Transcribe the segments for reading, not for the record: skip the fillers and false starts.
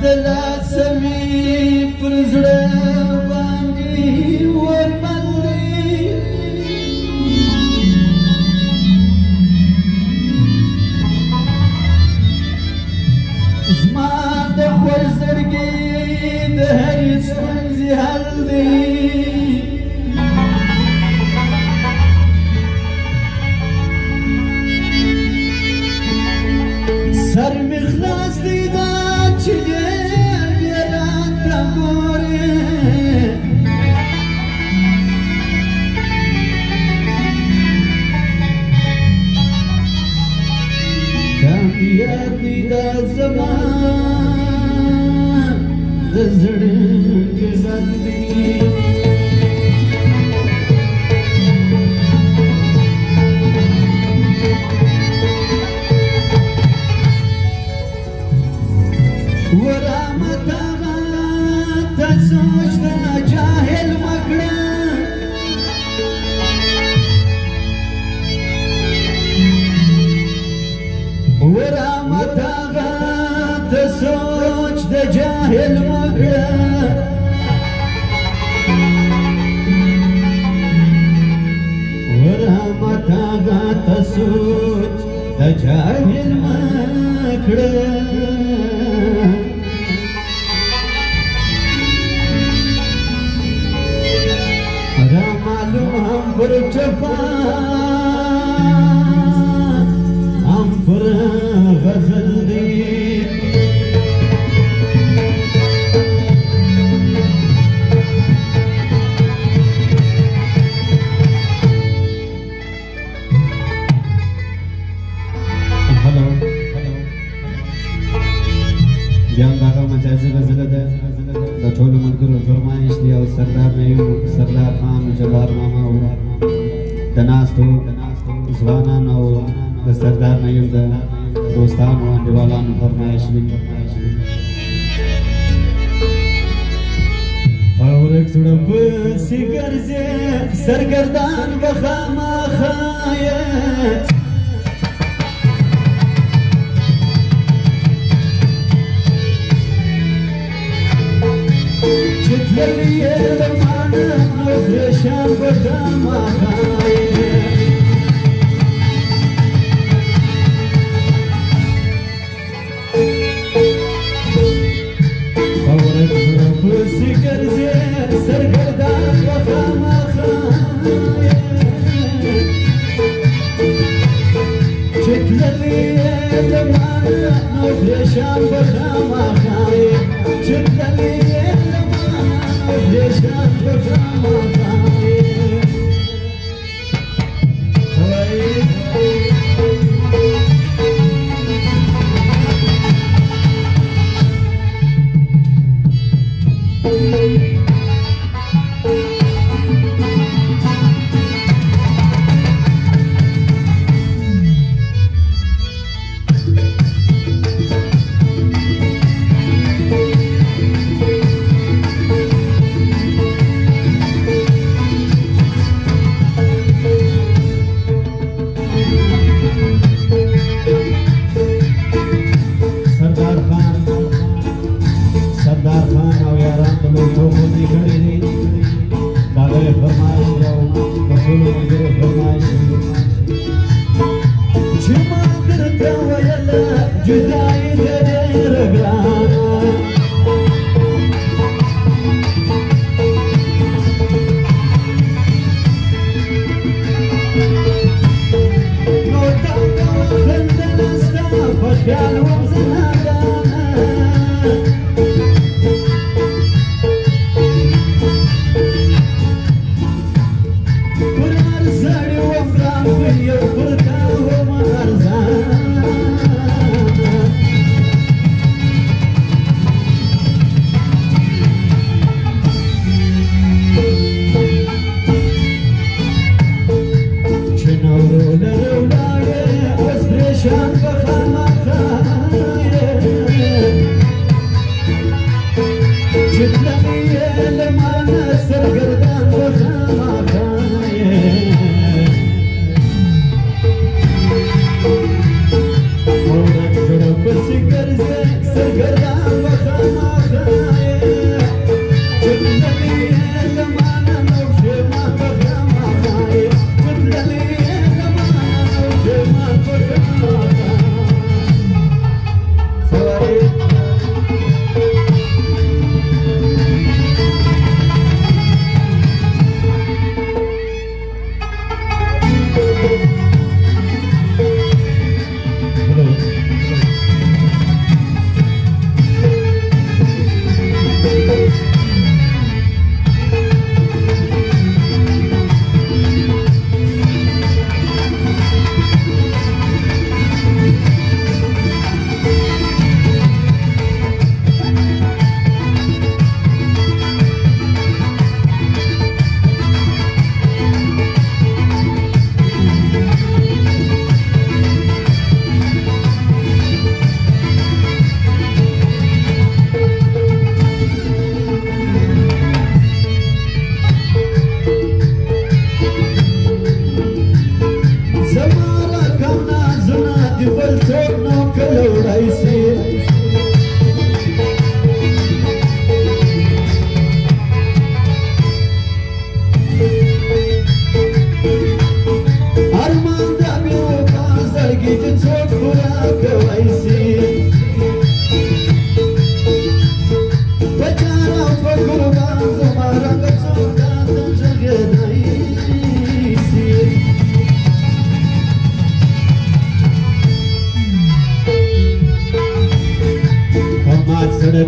دلا سمي پر زړه باندې ورباندې زما د خوږ زړګي د هرې ستونزې حل دی سر مې خلاص دی دا چې ډېر بیا راته ګورې کامیاب دی دا زما د زړه جذب دی ورامت آغا تا سوچ دا جاہل مکڑا ورامت آغا تا سوچ دا جاہل مکڑا ورامت آغا تا سوچ دا جاہل مکڑا हम पर चपा हम पर गजल दी हेलो ज्ञान दागा मचाजी गजल दे د ټولو ملګرو فرمایش دی او سردار نعیم سردار خان جبار ماما او د ناستو ځوانان او د سردار نعیم د دوستانو انډیوالانو فرمایش دی اورک زړه پسې ګرځې سرګردان به خامخا یې چتلې لمانه نو پریشان به خامخا یې اورک زړه پسې ګرځې سرګردان به خامخا یې چتلې لمانه نو پریشان به خامخا یې چتلې Yaşar bakamazay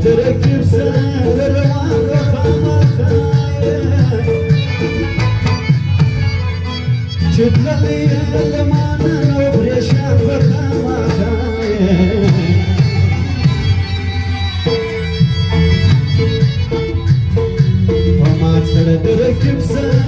تركب سر شد لي لما انا بريشان بخما وما تركب سر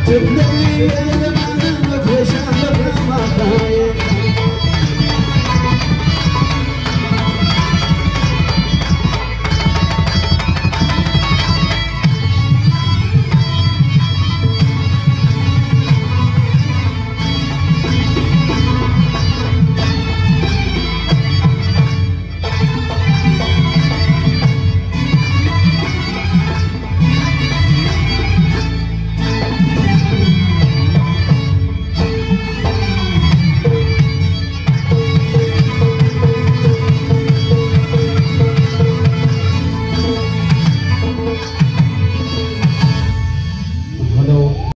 Just let me